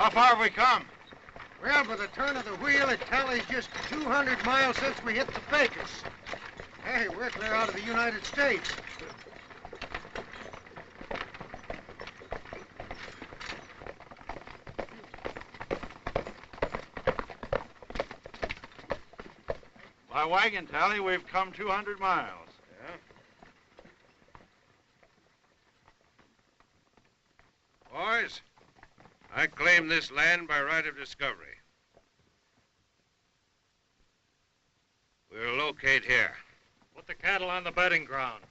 How far have we come? Well, by the turn of the wheel, it tallies just 200 miles since we hit the Pecos. Hey, we're clear out of the United States. By wagon tally, we've come 200 miles. Yeah? Boys, I claim this land by right of discovery. We'll locate here. Put the cattle on the bedding ground.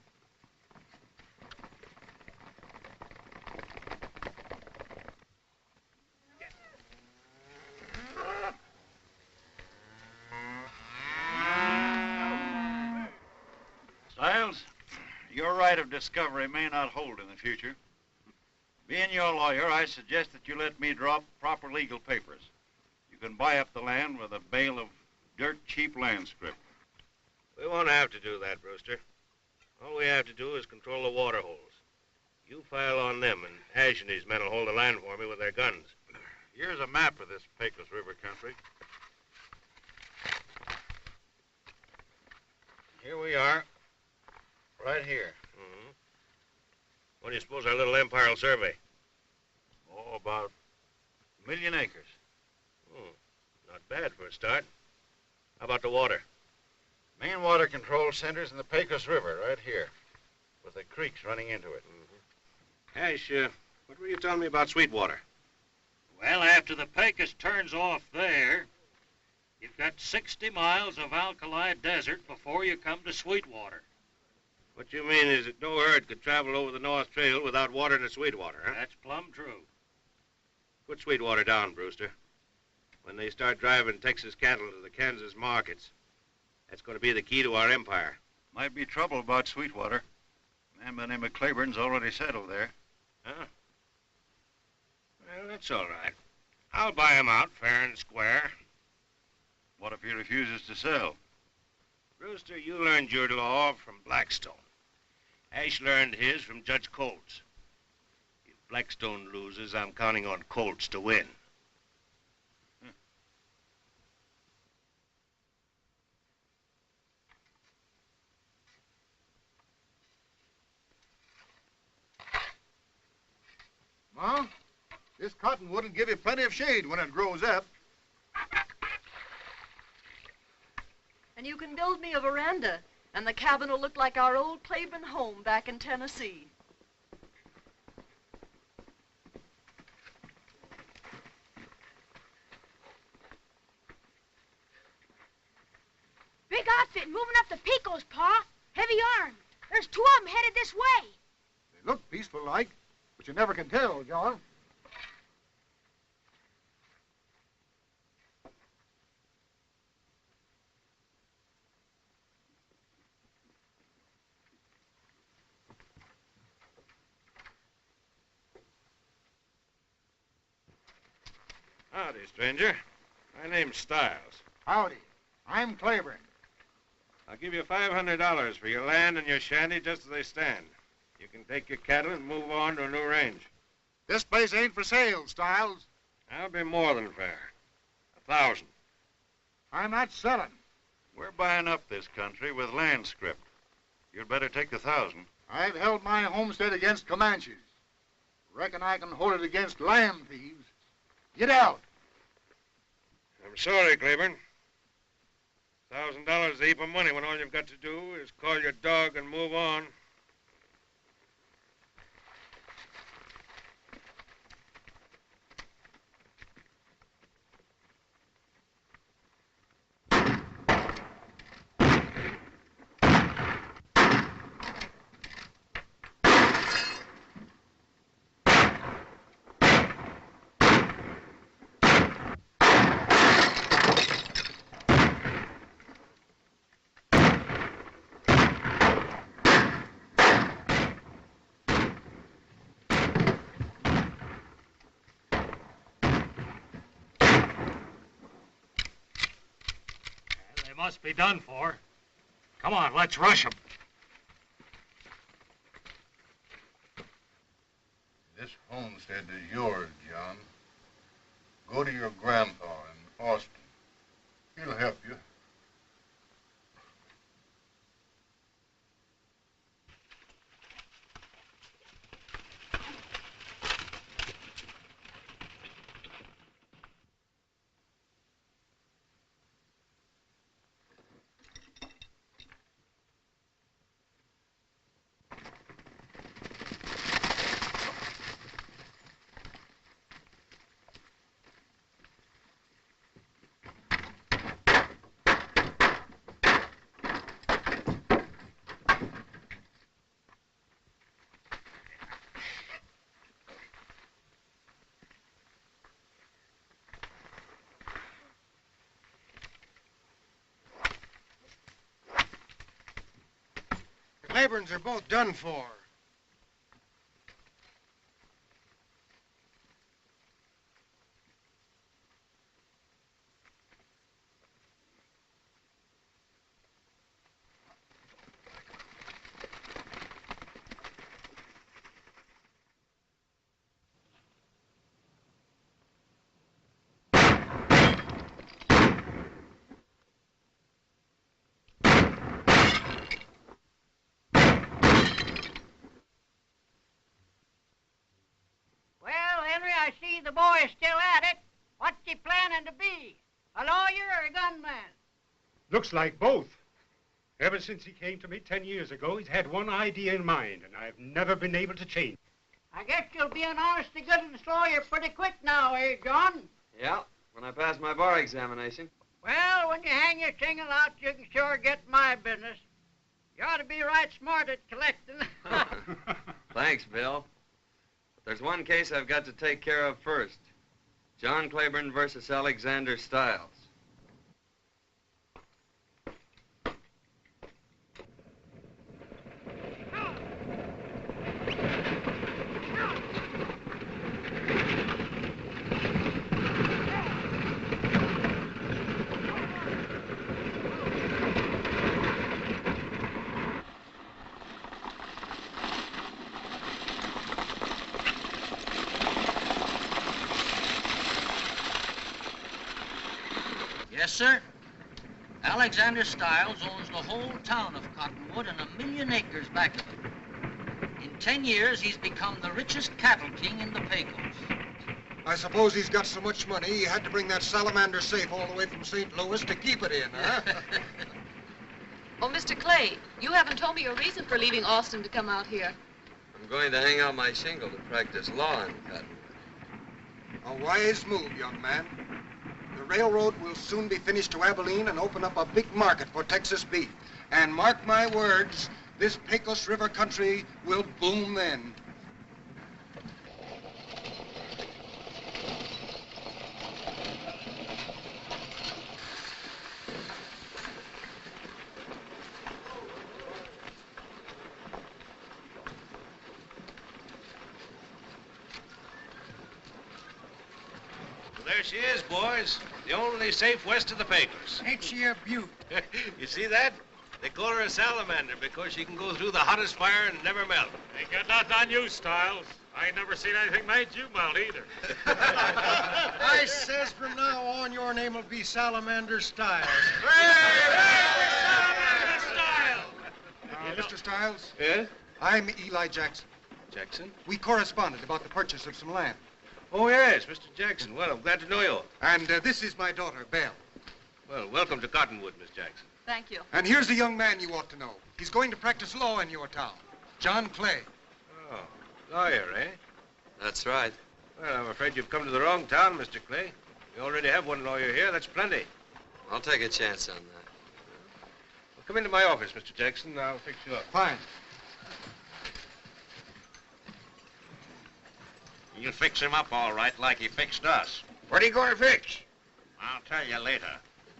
Stiles, your right of discovery may not hold in the future. Being your lawyer, I suggest that you let me draw up proper legal papers. You can buy up the land with a bale of dirt cheap land scrip. We won't have to do that, Brewster. All we have to do is control the water holes. You file on them, and Ash and his men will hold the land for me with their guns. Here's a map of this Pecos River country. Here we are, right here. Mm-hmm. What do you suppose our little empire will survey? Oh, about 1,000,000 acres. Hmm. Not bad for a start. How about the water? Main water control center's in the Pecos River, right here, with the creeks running into it. Mm-hmm. Ash, what were you telling me about Sweetwater? Well, after the Pecos turns off there, you've got 60 miles of alkali desert before you come to Sweetwater. What you mean is that no herd could travel over the North Trail without water to Sweetwater, huh? That's plumb true. Put Sweetwater down, Brewster. When they start driving Texas cattle to the Kansas markets, that's going to be the key to our empire. Might be trouble about Sweetwater. A man by the name of Clayborn's already settled there. Huh? Well, that's all right. I'll buy him out fair and square. What if he refuses to sell? Brewster, you learned your law from Blackstone. Ash learned his from Judge Colts. If Blackstone loses, I'm counting on Colts to win. Ma, this cottonwood will give you plenty of shade when it grows up. And you can build me a veranda, and the cabin will look like our old Clayborn home back in Tennessee. Big outfit moving up the Pecos, Pa. Heavy armed. There's 2 of them headed this way. They look peaceful-like, but you never can tell, John. Howdy, stranger. My name's Stiles. Howdy. I'm Clayborn. I'll give you $500 for your land and your shanty just as they stand. You can take your cattle and move on to a new range. This place ain't for sale, Stiles. That'll be more than fair. 1,000. I'm not selling. We're buying up this country with land scrip. You'd better take the 1,000. I've held my homestead against Comanches. Reckon I can hold it against land thieves. Get out. I'm sorry, Clayborn. $1,000 is a heap of money when all you've got to do is call your dog and move on. Must be done for. Come on, let's rush them. This homestead is yours, John. Go to your grandpa in Austin. He'll help you. The Clayborns are both done for. I see the boy is still at it. What's he planning to be? A lawyer or a gunman? Looks like both. Ever since he came to me 10 years ago, he's had one idea in mind, and I've never been able to change. I guess you'll be an honest-to-goodness lawyer pretty quick now, eh, John? Yeah, when I pass my bar examination. Well, when you hang your shingle out, you can sure get my business. You ought to be right smart at collecting. Thanks, Bill. But there's one case I've got to take care of first. John Clayborn versus Alexander Stiles. Yes, sir. Alexander Stiles owns the whole town of Cottonwood and 1 million acres back of it. In 10 years, he's become the richest cattle king in the Pecos. I suppose he's got so much money, he had to bring that salamander safe all the way from St. Louis to keep it in, huh? Oh, Mr. Clay, you haven't told me your reason for leaving Austin to come out here. I'm going to hang out my shingle to practice law in Cottonwood. A wise move, young man. The railroad will soon be finished to Abilene and open up a big market for Texas beef. And mark my words, this Pecos River country will boom then. There she is, boys. The only safe west of the Pecos. Ain't she a beaut? You see that? They call her a salamander because she can go through the hottest fire and never melt. Ain't got nothing on you, Stiles. I ain't never seen anything made you melt either. I says from now on, your name will be Salamander Stiles. Mr. Stiles? Yes? I'm Eli Jackson. Jackson? We corresponded about the purchase of some land. Oh, yes, Mr. Jackson. Well, I'm glad to know you. And this is my daughter, Belle. Well, welcome to Cottonwood, Miss Jackson. Thank you. And here's a young man you ought to know. He's going to practice law in your town. John Clay. Oh, lawyer, eh? That's right. Well, I'm afraid you've come to the wrong town, Mr. Clay. We already have one lawyer here. That's plenty. I'll take a chance on that. Well, come into my office, Mr. Jackson. I'll fix you up. Fine. You'll fix him up all right like he fixed us. What are you going to fix? I'll tell you later.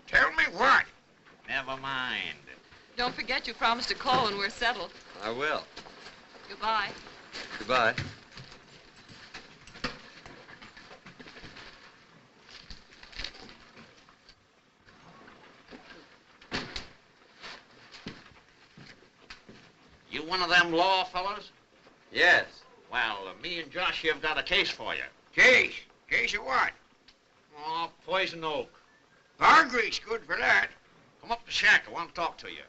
Tell me what? Never mind. Don't forget you promised to call when we're settled. I will. Goodbye. Goodbye. You one of them law fellas? Yes. Well, me and Josh have got a case for you. Case? Case of what? poison oak. Bar grease, good for that. Come up the shack. I want to talk to you.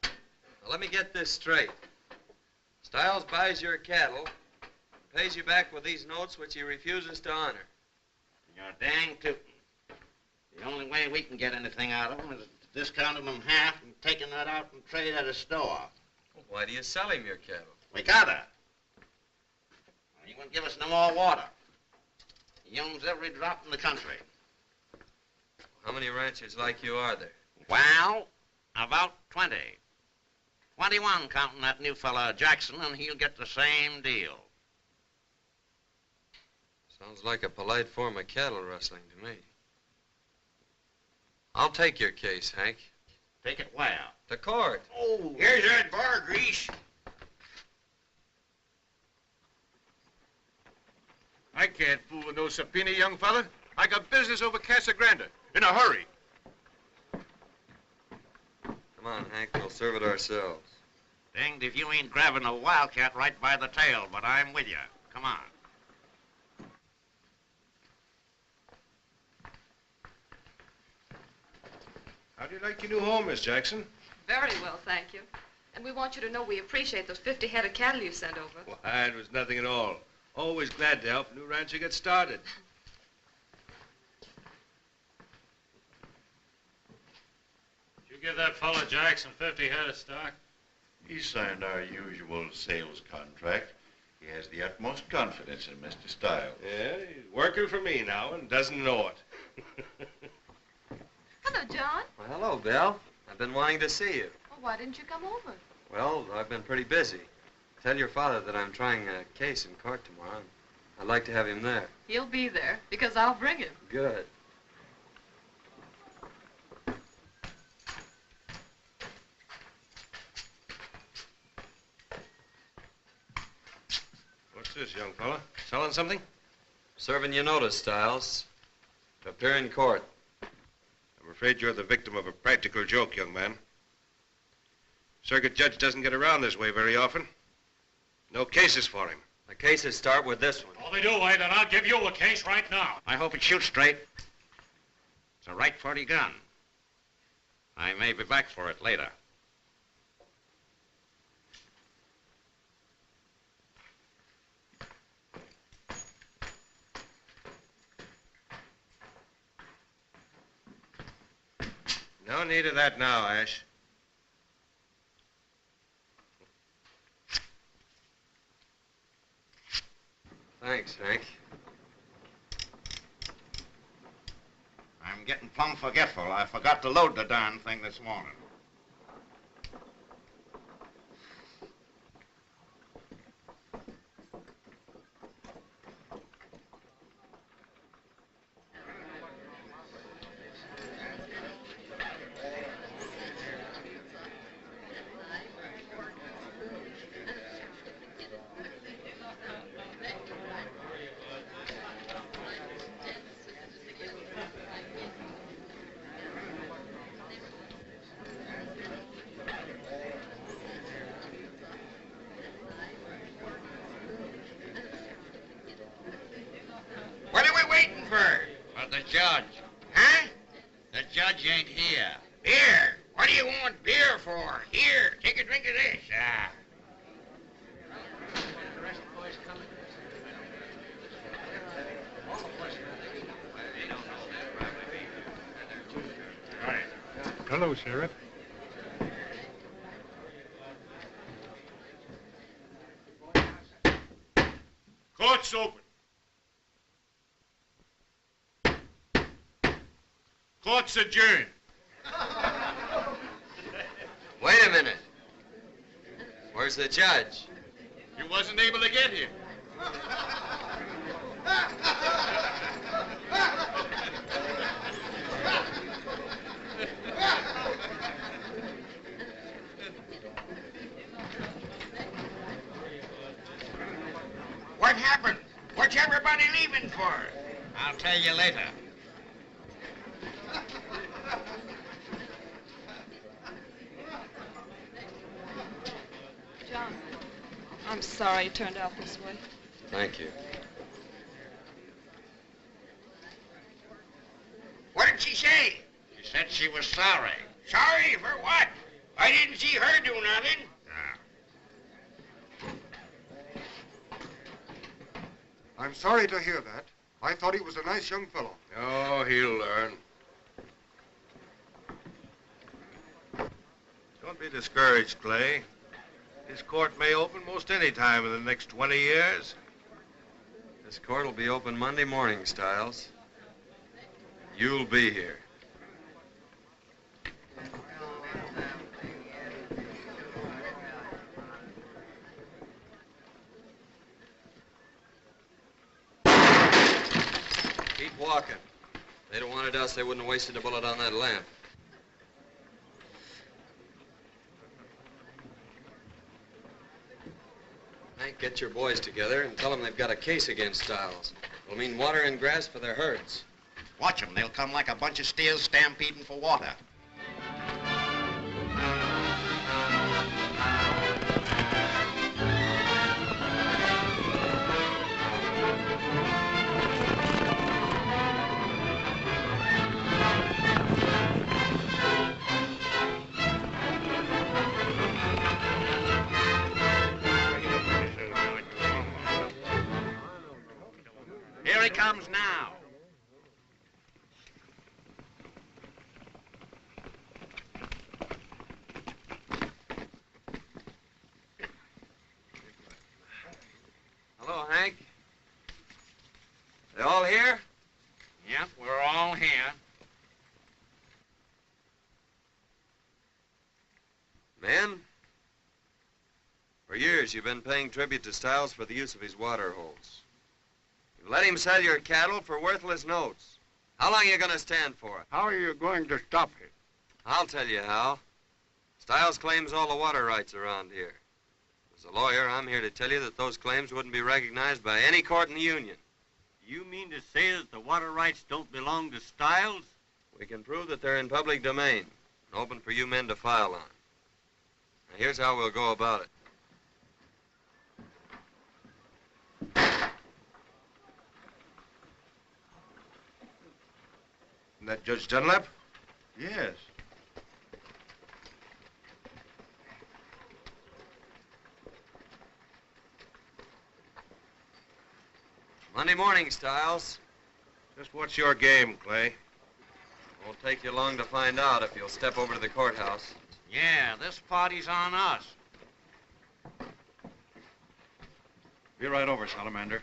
Now, let me get this straight. Stiles buys your cattle, pays you back with these notes which he refuses to honor. You're dang tootin'. The only way we can get anything out of him is discounting them half and taking that out and trade at a store. Well, why do you sell him your cattle? We gotta. He won't give us no more water. He owns every drop in the country. How many ranchers like you are there? Well, about 20. 21 counting that new fella Jackson, and he'll get the same deal. Sounds like a polite form of cattle rustling to me. I'll take your case, Hank. Take it where? To court. Oh, Here's that bar grease. I can't fool with no subpoena, young fella. I got business over Casa Grande. In a hurry. Come on, Hank. We'll serve it ourselves. danged if you ain't grabbing a wildcat right by the tail, but I'm with you. Come on. How do you like your new home, Miss Jackson? Very well, thank you. And we want you to know we appreciate those 50 head of cattle you sent over. Why, it was nothing at all. Always glad to help a new rancher get started. Did you give that fella Jackson 50 head of stock? He signed our usual sales contract. He has the utmost confidence in Mr. Stiles. Yeah, he's working for me now and doesn't know it. Hello, John. Well, hello, Bill. I've been wanting to see you. Well, why didn't you come over? Well, I've been pretty busy. Tell your father that I'm trying a case in court tomorrow. I'd like to have him there. He'll be there, because I'll bring him. Good. What's this, young fella? Selling something? Serving you notice, Stiles. To appear in court. I'm afraid you're the victim of a practical joke, young man. Circuit judge doesn't get around this way very often. No cases for him. The cases start with this one. Oh, they do, eh? Then I'll give you a case right now. I hope it shoots straight. It's a right 40 gun. I may be back for it later. No need of that now, Ash. Thanks, Hank. I'm getting plumb forgetful. I forgot to load the darn thing this morning. What are we waiting for? For the judge. Huh? The judge ain't here. Beer. What do you want beer for? Here, take a drink of this. Ah. Hello, Sheriff. Court's open. Court's adjourned. Wait a minute. Where's the judge? He wasn't able to get here. What happened? What's everybody leaving for? I'll tell you later. John, I'm sorry it turned out this way. Thank you. What'd she say? She said she was sorry. Sorry for what? I didn't see her do nothing. I'm sorry to hear that. I thought he was a nice young fellow. Oh, he'll learn. Don't be discouraged, Clay. This court may open most any time in the next 20 years. This court will be open Monday morning, Stiles. You'll be here. Keep walking. If they'd have wanted us, they wouldn't have wasted a bullet on that lamp. Hank, get your boys together and tell them they've got a case against Stiles. It'll mean water and grass for their herds. Watch them. They'll come like a bunch of steers stampeding for water. Here he comes now. Hello, Hank. They all here? Yep, we're all here. Men, for years you've been paying tribute to Stiles for the use of his water holes. You let him sell your cattle for worthless notes. How long are you going to stand for it? How are you going to stop it? I'll tell you how. Stiles claims all the water rights around here. As a lawyer, I'm here to tell you that those claims wouldn't be recognized by any court in the Union. You mean to say that the water rights don't belong to Stiles? We can prove that they're in public domain and open for you men to file on. Now, here's how we'll go about it. Isn't that Judge Dunlap? Yes. Monday morning, Stiles. Just what's your game, Clay? Won't take you long to find out if you'll step over to the courthouse. Yeah, this party's on us. Be right over, Salamander.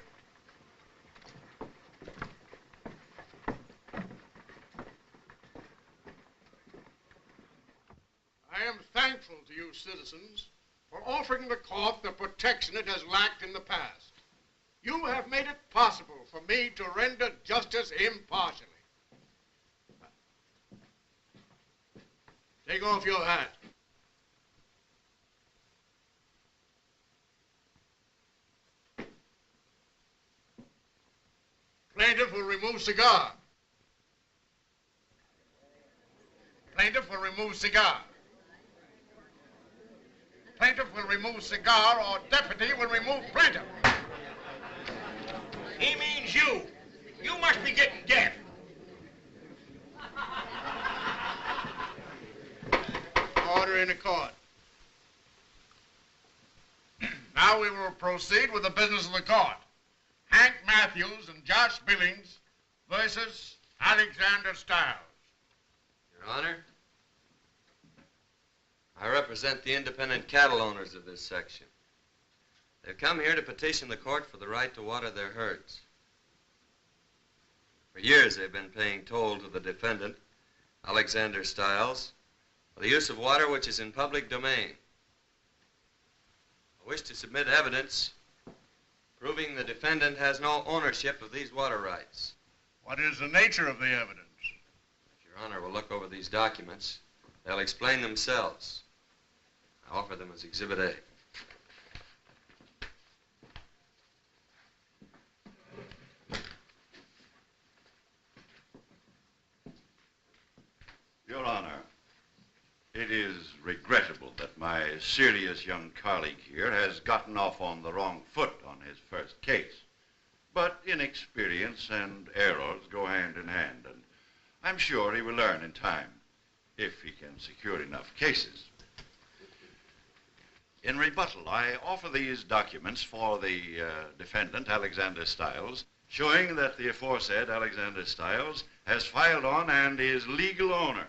I am thankful to you citizens for offering the court the protection it has lacked in the past. You have made it possible for me to render justice impartially. Take off your hat. Plaintiff will remove cigar. Plaintiff will remove cigar. Plaintiff will remove cigar, or deputy will remove plaintiff. He means you. You must be getting deaf. Order in the court. Now we will proceed with the business of the court. Hank Matthews and Josh Billings versus Alexander Stiles. Your Honor, I represent the independent cattle owners of this section. They've come here to petition the court for the right to water their herds. For years, they've been paying toll to the defendant, Alexander Stiles, for the use of water which is in public domain. I wish to submit evidence proving the defendant has no ownership of these water rights. What is the nature of the evidence? If Your Honor will look over these documents, they'll explain themselves. I offer them as Exhibit A. Your Honor, it is regrettable that my serious young colleague here has gotten off on the wrong foot on his first case. But inexperience and errors go hand in hand, and I'm sure he will learn in time, if he can secure enough cases. In rebuttal, I offer these documents for the defendant, Alexander Stiles, showing that the aforesaid Alexander Stiles has filed on and is legal owner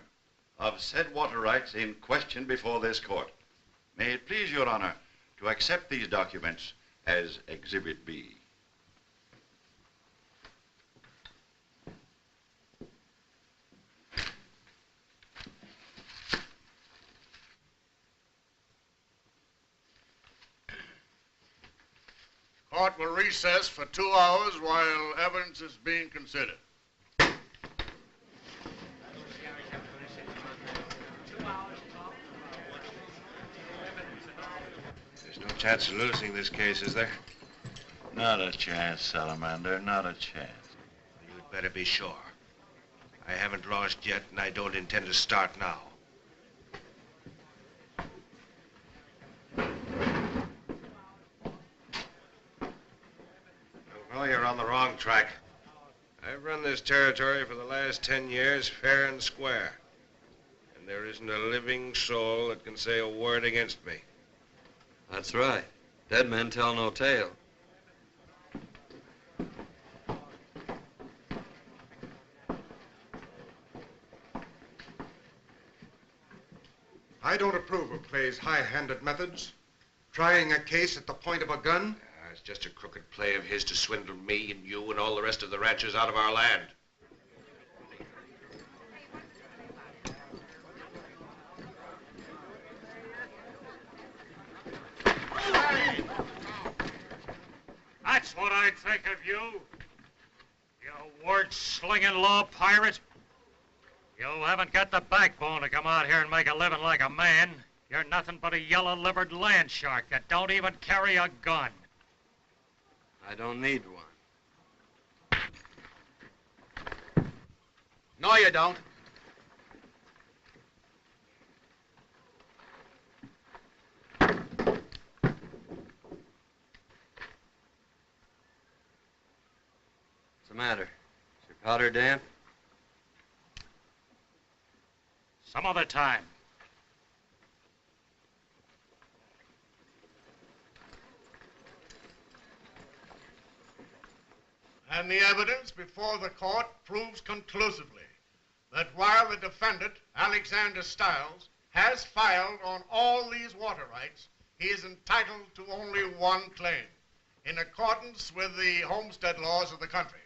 of said water rights in question before this court. May it please your honor to accept these documents as Exhibit B. Court will recess for 2 hours while evidence is being considered. There's no chance of losing this case, is there? Not a chance, Salamander, not a chance. You'd better be sure. I haven't lost yet, and I don't intend to start now. Well, you're on the wrong track. I've run this territory for the last 10 years fair and square. And there isn't a living soul that can say a word against me. That's right. Dead men tell no tale. I don't approve of Clay's high-handed methods. Trying a case at the point of a gun. It's just a crooked play of his to swindle me and you and all the rest of the ranchers out of our land. That's what I think of you. You word-slinging law pirate. You haven't got the backbone to come out here and make a living like a man. You're nothing but a yellow-livered land shark that don't even carry a gun. I don't need one. No, you don't. What's the matter? Is your powder damp? Some other time. And the evidence before the court proves conclusively that while the defendant, Alexander Stiles, has filed on all these water rights, he is entitled to only one claim, in accordance with the homestead laws of the country.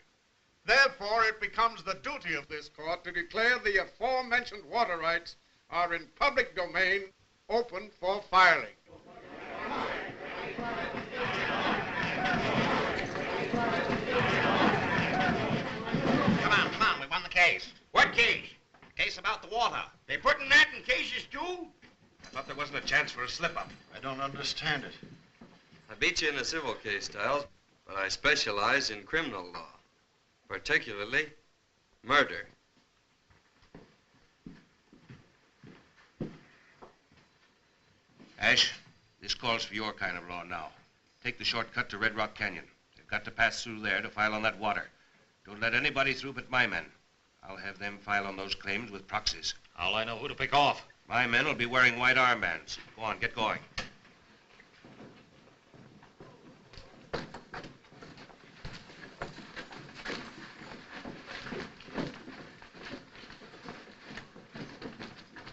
Therefore, it becomes the duty of this court to declare the aforementioned water rights are in public domain, open for filing. Come on, we won the case. What case? Case about the water. They putting that in cases too? I thought there wasn't a chance for a slip-up. I don't understand it. I beat you in a civil case, Stiles, but I specialize in criminal law, particularly murder. Ash, this calls for your kind of law now. Take the shortcut to Red Rock Canyon. They've got to pass through there to file on that water. Don't let anybody through but my men. I'll have them file on those claims with proxies. How'll I know who to pick off? My men will be wearing white armbands. Go on, get going.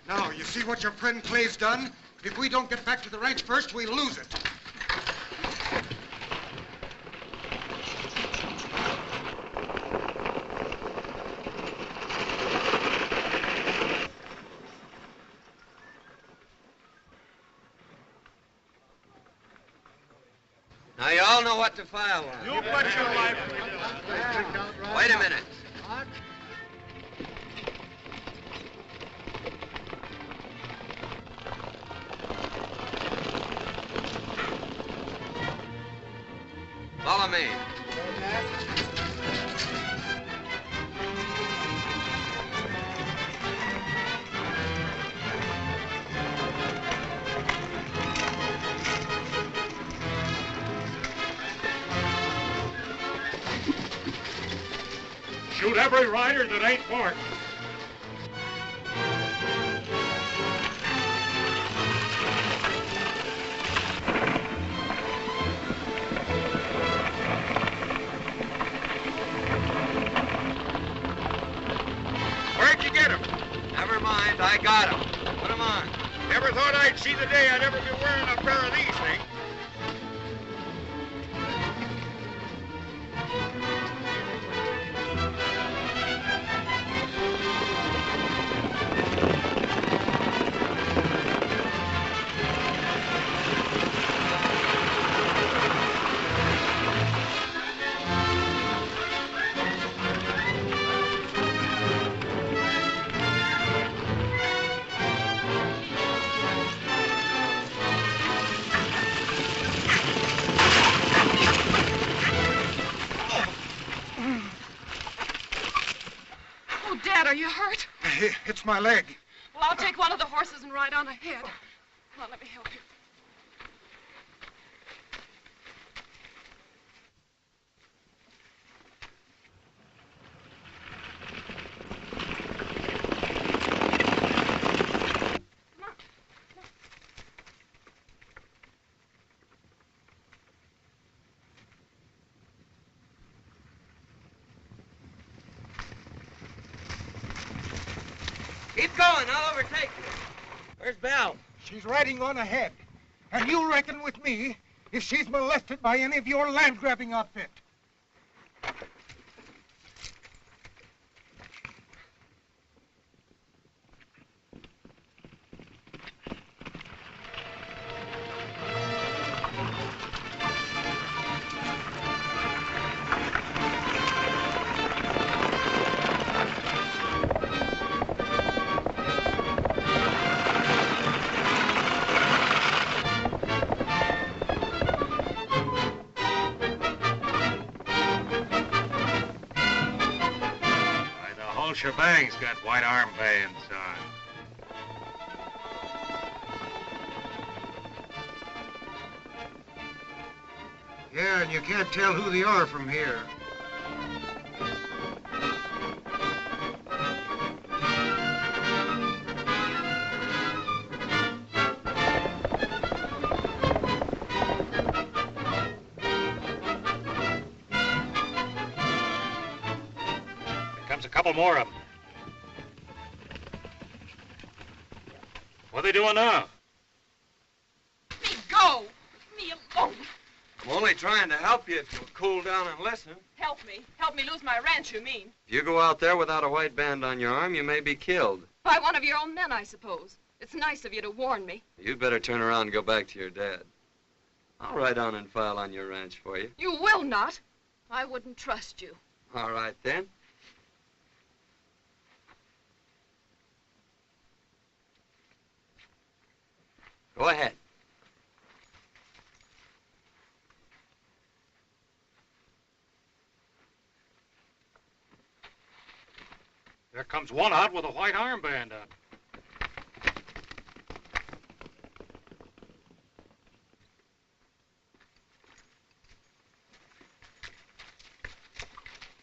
Now, you see what your friend Clay's done? If we don't get back to the ranch first, we lose it. Now, you all know what to file on. You bet your life we do. Wait a minute. Follow me. Shoot every rider that ain't marked. left. I got him. Put him on. Never thought I'd see the day I'd ever be wearing a pair of these things. Dad, are you hurt? It's my leg. Well, I'll take one of the horses and ride on ahead. Come on, let me help you. Keep going. I'll overtake you. Where's Belle? She's riding on ahead. And you reckon with me if she's molested by any of your land-grabbing outfit. Shebang's got white armbands on. Yeah, and you can't tell who they are from here. A couple more of them. What are they doing now? Let me go! Leave me alone! I'm only trying to help you if you'll cool down and listen. Help me. Help me lose my ranch, you mean? If you go out there without a white band on your arm, you may be killed. By one of your own men, I suppose. It's nice of you to warn me. You'd better turn around and go back to your dad. I'll ride on and file on your ranch for you. You will not. I wouldn't trust you. All right, then. Go ahead. There comes one out with a white armband on.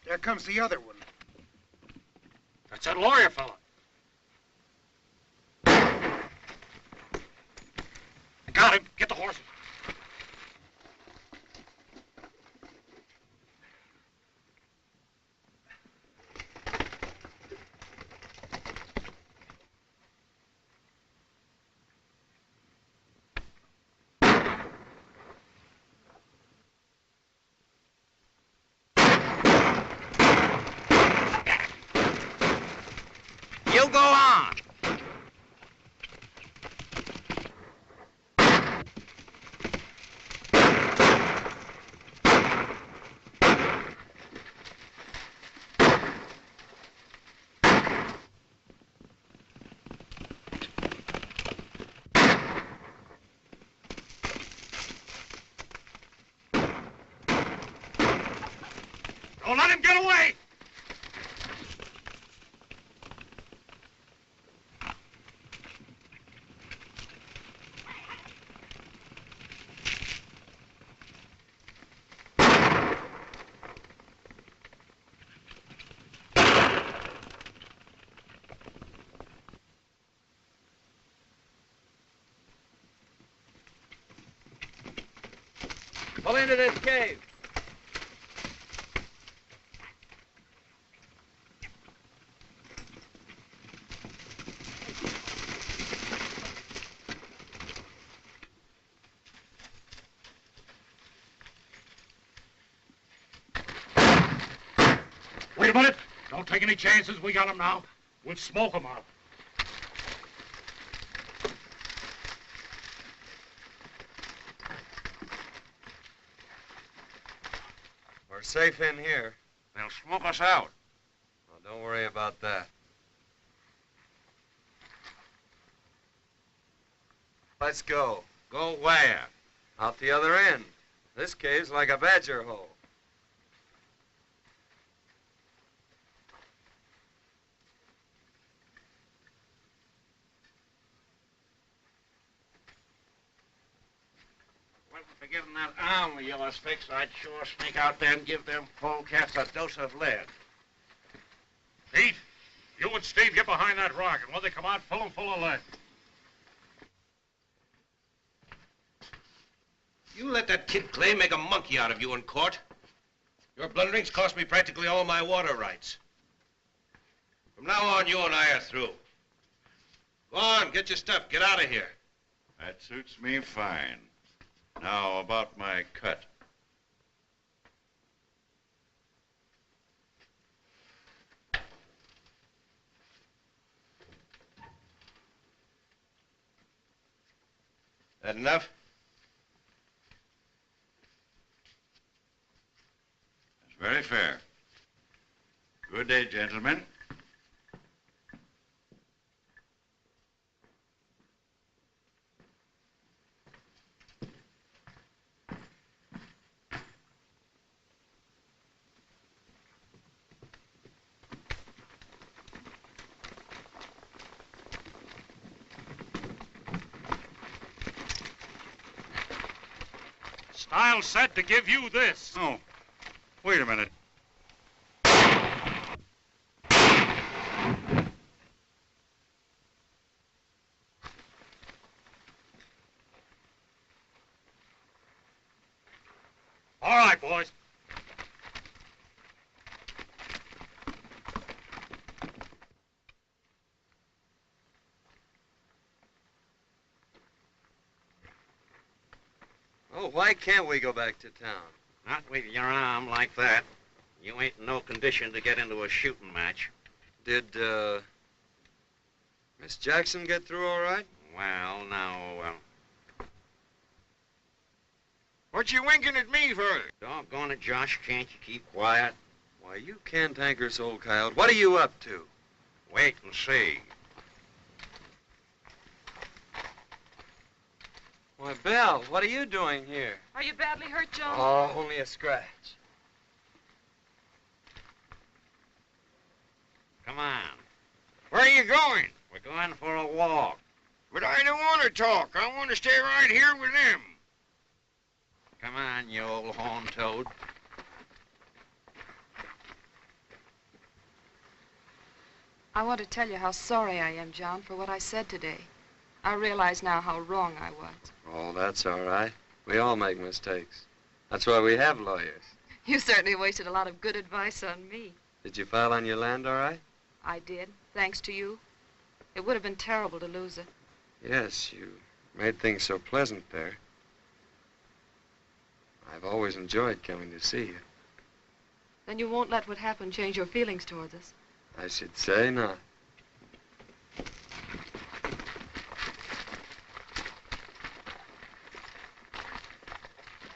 There comes the other one. That's that lawyer fella. Got him. Get the horses. You go on. Don't let him get away! Pull into this cave. about it. Don't take any chances. We got him now. We'll smoke him out. We're safe in here. They'll smoke us out. Well, don't worry about that. Let's go. Go where? Out the other end. This cave's like a badger hole. Wasn't for getting that arm of yours fixed, I'd sure sneak out there and give them polecats a dose of lead. Pete, you and Steve get behind that rock, and when they come out, fill them full of lead. You let that kid Clay make a monkey out of you in court. Your blunderings cost me practically all my water rights. From now on, you and I are through. Go on, get your stuff. Get out of here. That suits me fine. Now, about my cut. That enough? That's very fair. Good day, gentlemen. Stiles said to give you this. Oh, wait a minute. All right, boys. Oh, why can't we go back to town? Not with your arm like that. You ain't in no condition to get into a shooting match. Did, Miss Jackson get through all right? Well, now, What you winking at me for? doggone it, Josh, can't you keep quiet? Why, you cantankerous old coyote. What are you up to? Wait and see. Why, Belle, what are you doing here? Are you badly hurt, John? Oh, only a scratch. Come on. Where are you going? We're going for a walk. But I don't want to talk. I want to stay right here with them. Come on, you old horn toad. I want to tell you how sorry I am, John, for what I said today. I realize now how wrong I was. Oh, that's all right. We all make mistakes. That's why we have lawyers. You certainly wasted a lot of good advice on me. Did you file on your land all right? I did, thanks to you. It would have been terrible to lose it. Yes, you made things so pleasant there. I've always enjoyed coming to see you. Then you won't let what happened change your feelings towards us. I should say not.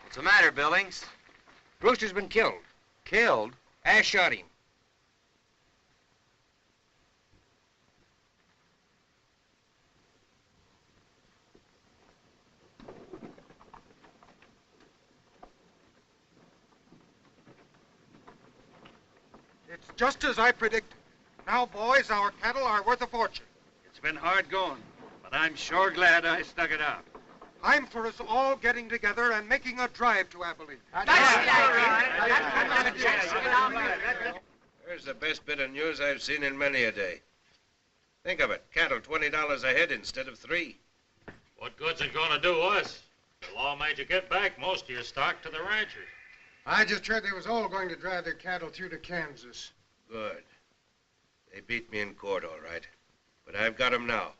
What's the matter, Billings? Brewster's been killed. Killed? Ash shot him. It's just as I predicted. Now, boys, our cattle are worth a fortune. It's been hard going, but I'm sure glad I stuck it out. Time for us all getting together and making a drive to Abilene. There's the best bit of news I've seen in many a day. Think of it, cattle $20 a head instead of $3. What good's it gonna do us? The law made you get back most of your stock to the ranchers. I just heard they was all going to drive their cattle through to Kansas. Good. They beat me in court, all right. But I've got 'em now.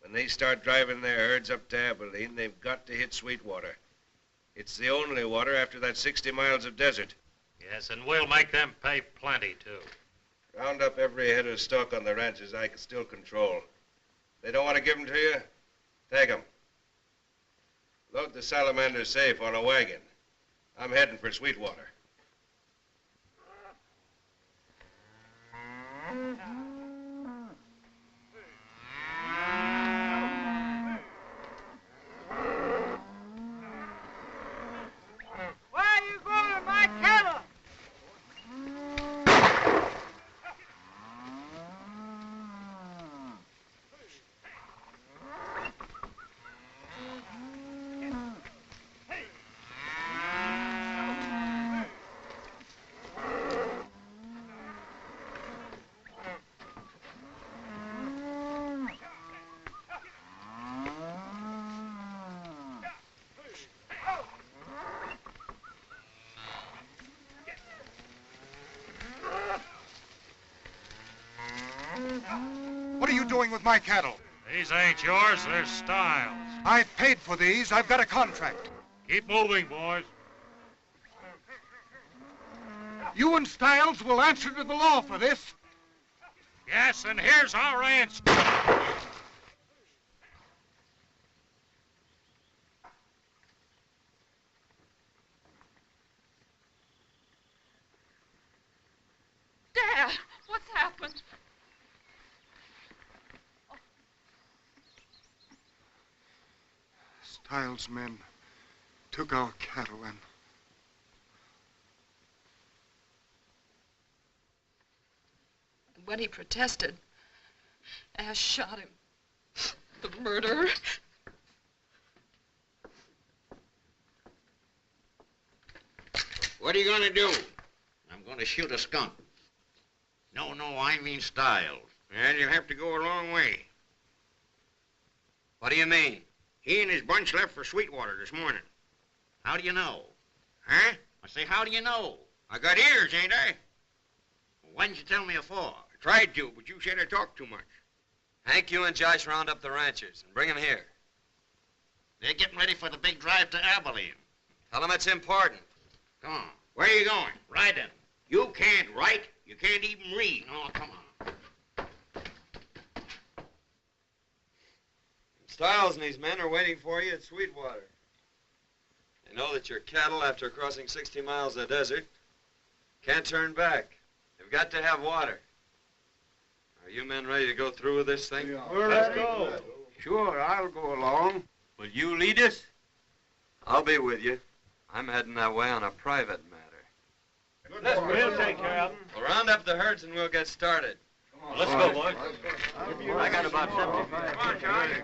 When they start driving their herds up to Abilene, they've got to hit Sweetwater. It's the only water after that 60 miles of desert. Yes, and we'll make them pay plenty, too. Round up every head of stock on the ranches I can still control. They don't want to give them to you? Take them. Load the salamander safe on a wagon. I'm heading for Sweetwater. Where are you going with my cattle? What are you doing with my cattle? These ain't yours, they're Stiles. I've paid for these. I've got a contract. Keep moving, boys. You and Stiles will answer to the law for this. Yes, and here's our answer. Dad, what's happened? Stiles' men took our cattle and... When he protested, Ash shot him. The murderer. What are you going to do? I'm going to shoot a skunk. No, I mean Stiles. And you'll have to go a long way. What do you mean? He and his bunch left for Sweetwater this morning. How do you know? Huh? I say, how do you know? I got ears, ain't I? Why didn't you tell me afore? I tried to, but you said I talked too much. Hank, you and Josh round up the ranchers and bring them here. They're getting ready for the big drive to Abilene. Tell them it's important. Come on. Where are you going? Right in. You can't write. You can't even read. Oh, come on. Stiles and these men are waiting for you at Sweetwater. They know that your cattle, after crossing 60 miles of desert, can't turn back. They've got to have water. Are you men ready to go through with this thing? Let's go. Sure, I'll go along. Will you lead us? I'll be with you. I'm heading that way on a private matter. We'll take care of them. We'll round up the herds and we'll get started. Let's go, boys. I got about 75. Come on, Charlie.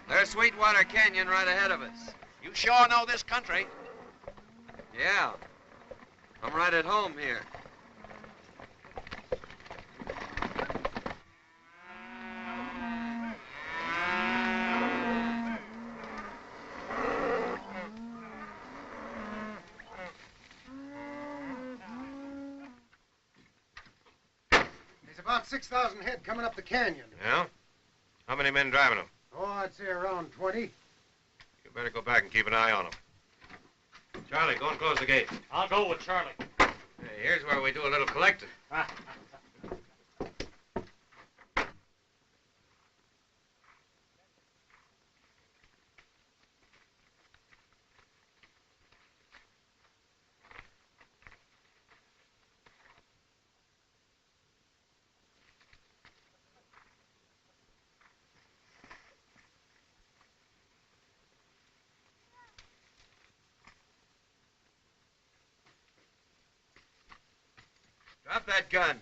There's Sweetwater Canyon right ahead of us. You sure know this country. Yeah. I'm right at home here. There's about 6,000 head coming up the canyon. Yeah? How many men driving them? Oh, I'd say around 20. You better go back and keep an eye on them. Charlie, go and close the gate. I'll go with Charlie. Hey, here's where we do a little collecting. Drop that gun.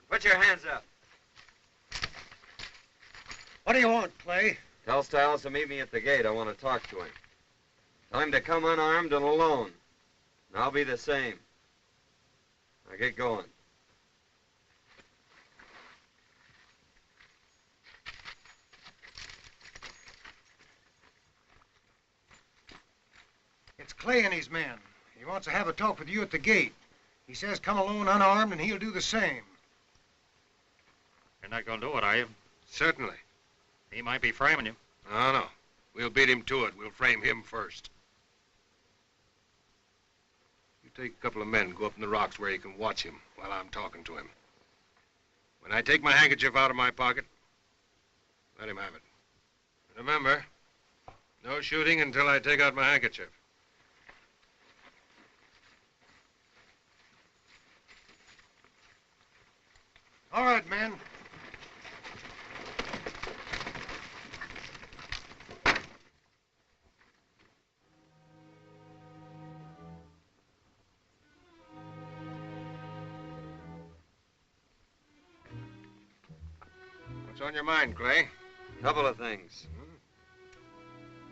Put your hands up. What do you want, Clay? Tell Stiles to meet me at the gate. I want to talk to him. Tell him to come unarmed and alone. And I'll be the same. Now get going. It's Clay and his men. He wants to have a talk with you at the gate. He says come alone unarmed and he'll do the same. You're not going to do it, are you? Certainly. He might be framing you. No. We'll beat him to it. We'll frame him first. You take a couple of men, go up in the rocks where you can watch him while I'm talking to him. When I take my handkerchief out of my pocket, let him have it. Remember, no shooting until I take out my handkerchief. All right, men. What's on your mind, Clay? Couple of things.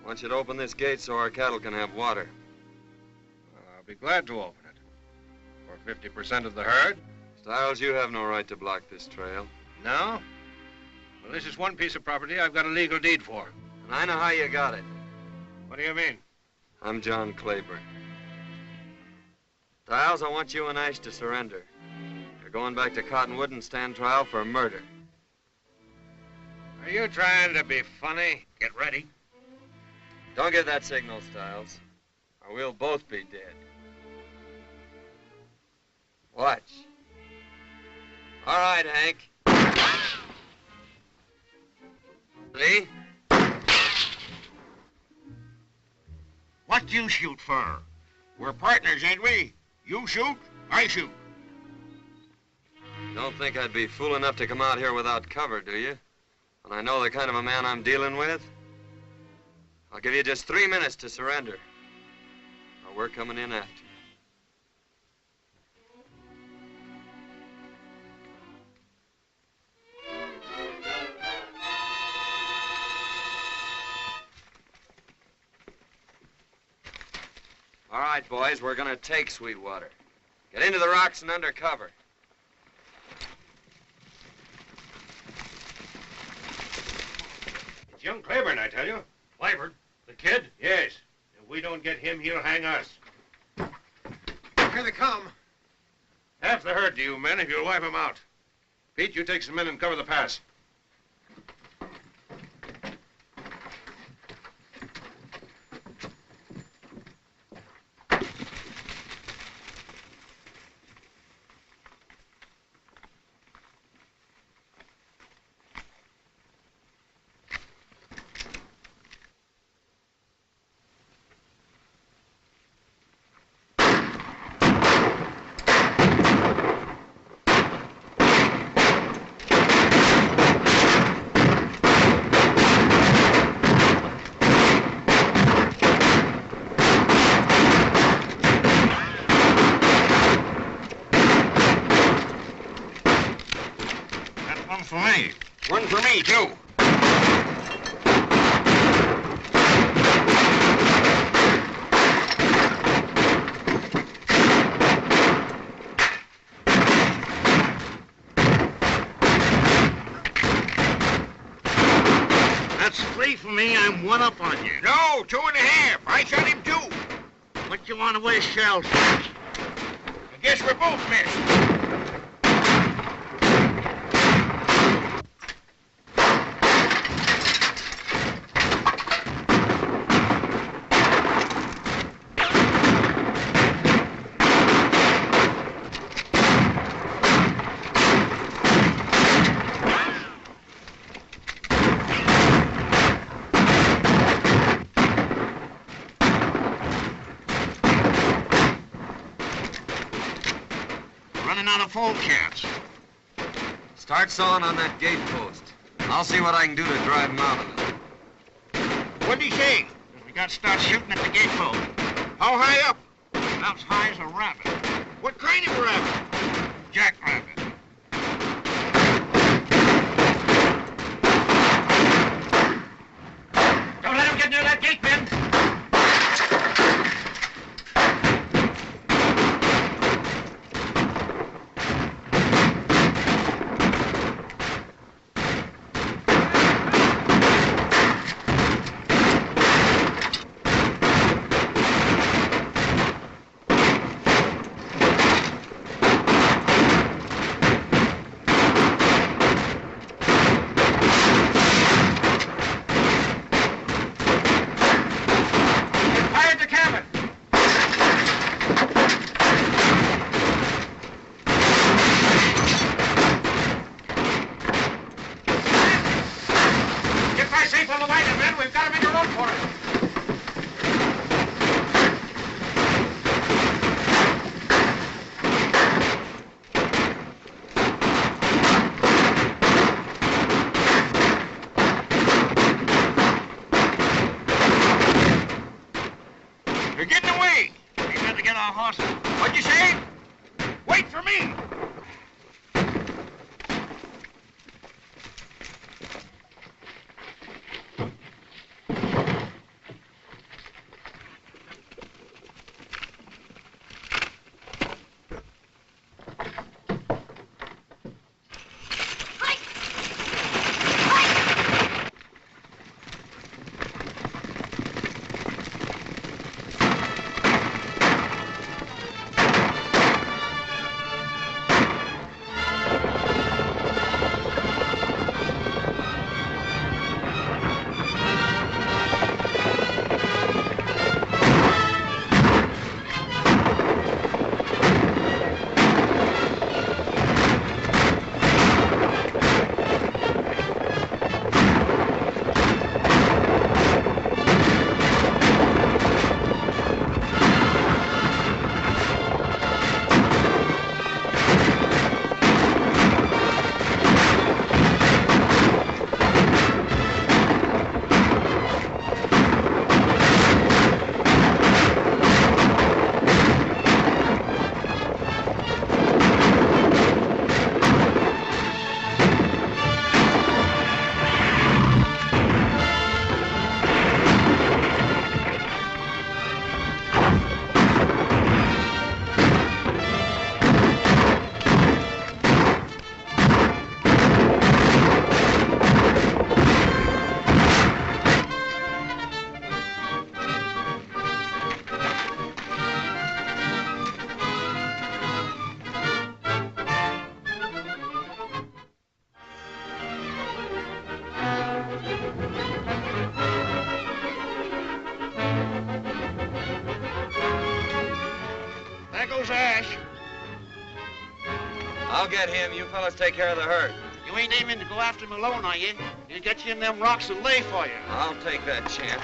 I want you to open this gate so our cattle can have water. I'll be glad to open it. For 50% of the herd. Stiles, you have no right to block this trail. No? Well, this is one piece of property I've got a legal deed for. And I know how you got it. What do you mean? I'm John Clayborn. Stiles, I want you and Ash to surrender. You're going back to Cottonwood and stand trial for murder. Are you trying to be funny? Get ready. Don't give that signal, Stiles, or we'll both be dead. Watch. All right, Hank. See? What do you shoot for? We're partners, ain't we? You shoot, I shoot. Don't think I'd be fool enough to come out here without cover, do you? When I know the kind of a man I'm dealing with? I'll give you just 3 minutes to surrender, or we're coming in after you. All right, boys, we're gonna take Sweetwater. Get into the rocks and under cover. It's young Clayborn, I tell you. Clayborn? The kid? Yes. If we don't get him, he'll hang us. Here they come. Half the herd to you, men, if you'll wipe them out. Pete, you take some men and cover the pass. For me. One for me, too. That's 3 for me. I'm 1 up on you. No, 2 1/2. I shot him, too. What you want to waste shells for? I guess we're both missed. Out of full cats. Start sawing on that gate post. I'll see what I can do to drive him out of it. What'd he say? We got to start shooting at the gate post. How high up? About as high as a rabbit. What kind of rabbit? Jackrabbit. get our horses. What'd you say? Wait for me! I'll get him. You fellas take care of the herd. You ain't aiming to go after him alone, are you? He'll get you in them rocks and lay for you. I'll take that chance.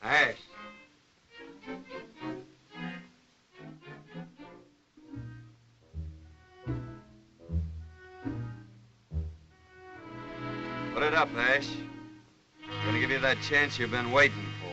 Ash. Put it up, Ash. I'm gonna give you that chance you've been waiting for.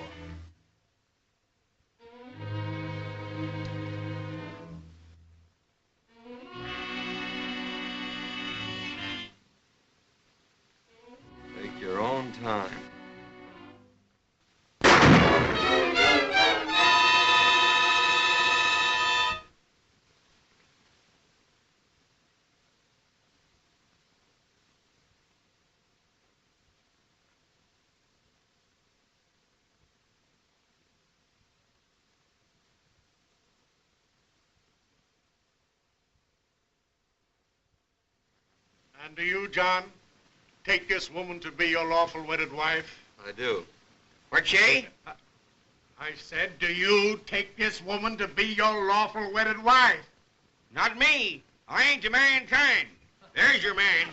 And do you, John, take this woman to be your lawful wedded wife? I do. What'd you say? I said, do you take this woman to be your lawful wedded wife? Not me. I ain't the man kind. There's your man.